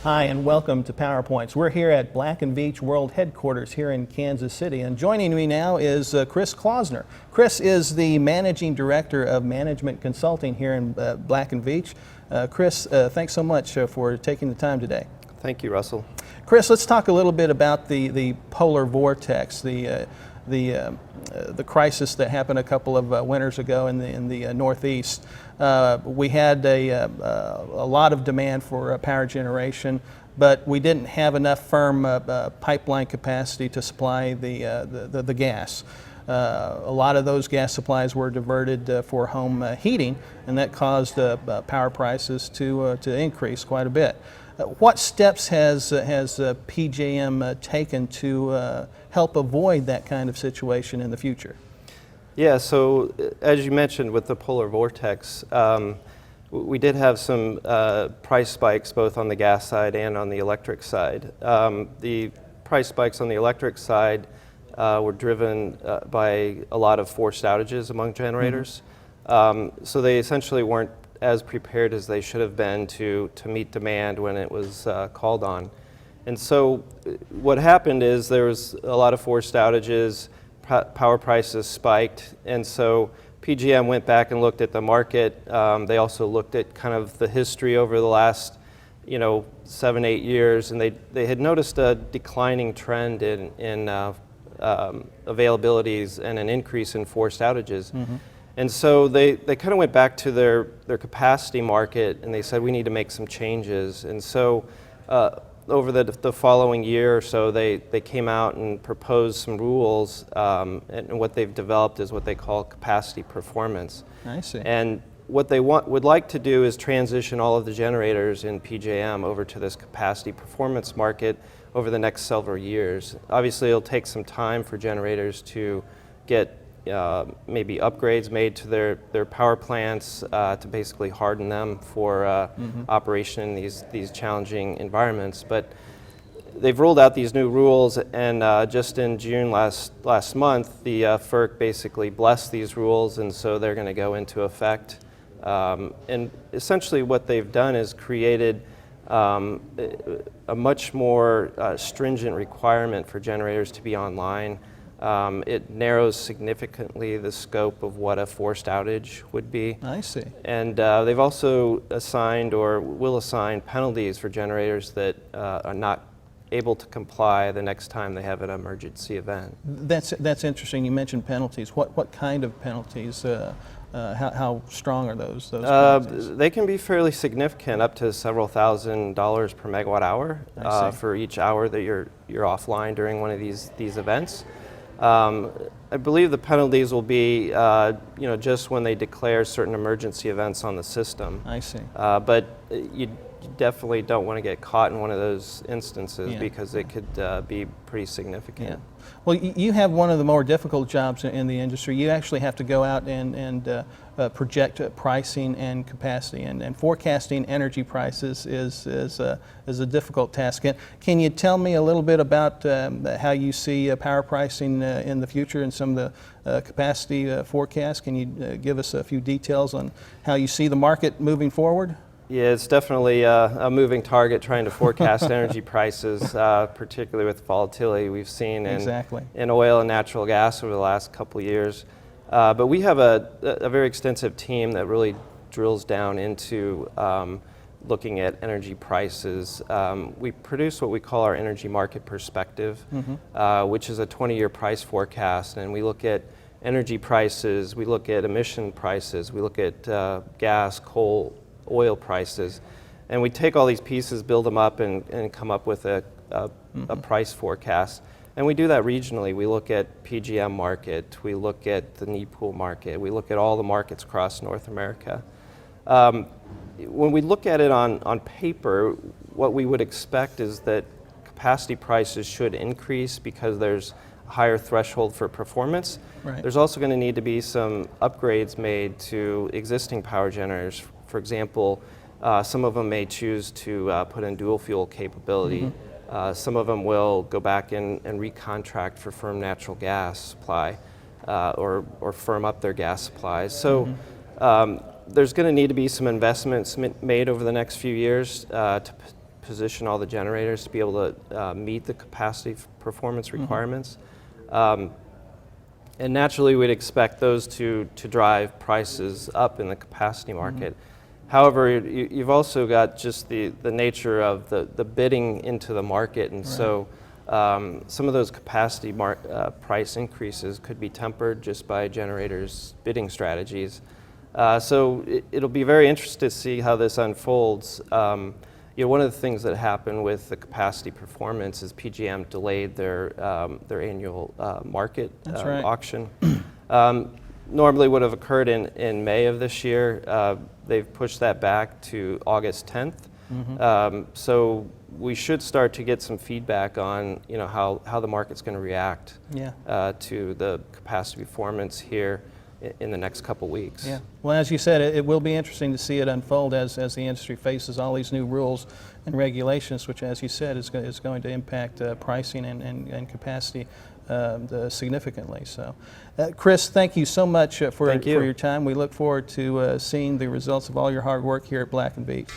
Hi, and welcome to PowerPoints. We're here at Black Veatch World Headquarters here in Kansas City, and joining me now is Chris Klausner. Chris is the Managing Director of Management Consulting here in Black Veatch. Chris, thanks so much for taking the time today. Thank you, Russell. Chris, let's talk a little bit about the polar vortex, the crisis that happened a couple of winters ago in the Northeast. We had a lot of demand for power generation, but we didn't have enough firm pipeline capacity to supply the gas. A lot of those gas supplies were diverted for home heating, and that caused power prices to increase quite a bit. What steps has PJM taken to help avoid that kind of situation in the future? Yeah, so as you mentioned with the polar vortex, we did have some price spikes both on the gas side and on the electric side. The price spikes on the electric side were driven by a lot of forced outages among generators. So they essentially weren't as prepared as they should have been to meet demand when it was called on. And so what happened is there was a lot of forced outages, power prices spiked, and so PJM went back and looked at the market. They also looked at kind of the history over the last 7-8 years, and they had noticed a declining trend in availabilities and an increase in forced outages. And so they kind of went back to their capacity market, and they said we need to make some changes. And so over the following year or so, they came out and proposed some rules, and what they've developed is what they call capacity performance. I see. And what they would like to do is transition all of the generators in PJM over to this capacity performance market over the next several years. Obviously, it'll take some time for generators to get maybe upgrades made to their power plants to basically harden them for operation in these challenging environments. But they've rolled out these new rules, and just in June last month, the FERC basically blessed these rules, and so they're going to go into effect. And essentially what they've done is created a much more stringent requirement for generators to be online. It narrows significantly the scope of what a forced outage would be. I see. And they've also assigned or will assign penalties for generators that are not able to comply the next time they have an emergency event. That's interesting. You mentioned penalties. What kind of penalties? How strong are those penalties? They can be fairly significant, up to several $1,000s per megawatt hour for each hour that you're offline during one of these events. I believe the penalties will be, just when they declare certain emergency events on the system. I see. But you definitely don't want to get caught in one of those instances because it could be pretty significant. Yeah. Well, you have one of the more difficult jobs in the industry. You actually have to go out and project pricing and capacity, and forecasting energy prices is a difficult task. Can you tell me a little bit about how you see power pricing in the future and some of the capacity forecasts? Can you give us a few details on how you see the market moving forward? Yeah, it's definitely a moving target trying to forecast energy prices, particularly with volatility we've seen in oil and natural gas over the last couple of years. But we have a very extensive team that really drills down into looking at energy prices. We produce what we call our energy market perspective, which is a 20-year price forecast, and we look at energy prices, we look at emission prices, we look at gas, coal, oil prices, and we take all these pieces, build them up, and come up with a price forecast. And we do that regionally. We look at PJM market, we look at the knee pool market, we look at all the markets across North America. When we look at it on paper, what we would expect is that capacity prices should increase because there's a higher threshold for performance. Right. There's also going to need to be some upgrades made to existing power generators. For example, some of them may choose to put in dual fuel capability. Some of them will go back and recontract for firm natural gas supply or firm up their gas supplies. So there's going to need to be some investments made over the next few years to position all the generators to be able to meet the capacity performance requirements. And naturally, we'd expect those to drive prices up in the capacity market. However, you've also got just the nature of the bidding into the market, and so some of those capacity price increases could be tempered just by generators' bidding strategies. So it'll be very interesting to see how this unfolds. One of the things that happened with the capacity performance is PJM delayed their annual market auction. Normally would have occurred in May of this year. They've pushed that back to August 10th. So we should start to get some feedback on how the market's going to react to the capacity performance here in the next couple weeks. Yeah. Well, as you said, it will be interesting to see it unfold as the industry faces all these new rules and regulations, which, as you said, is going to impact pricing and capacity significantly. So, Chris, thank you so much for your time. We look forward to seeing the results of all your hard work here at Black & Veatch.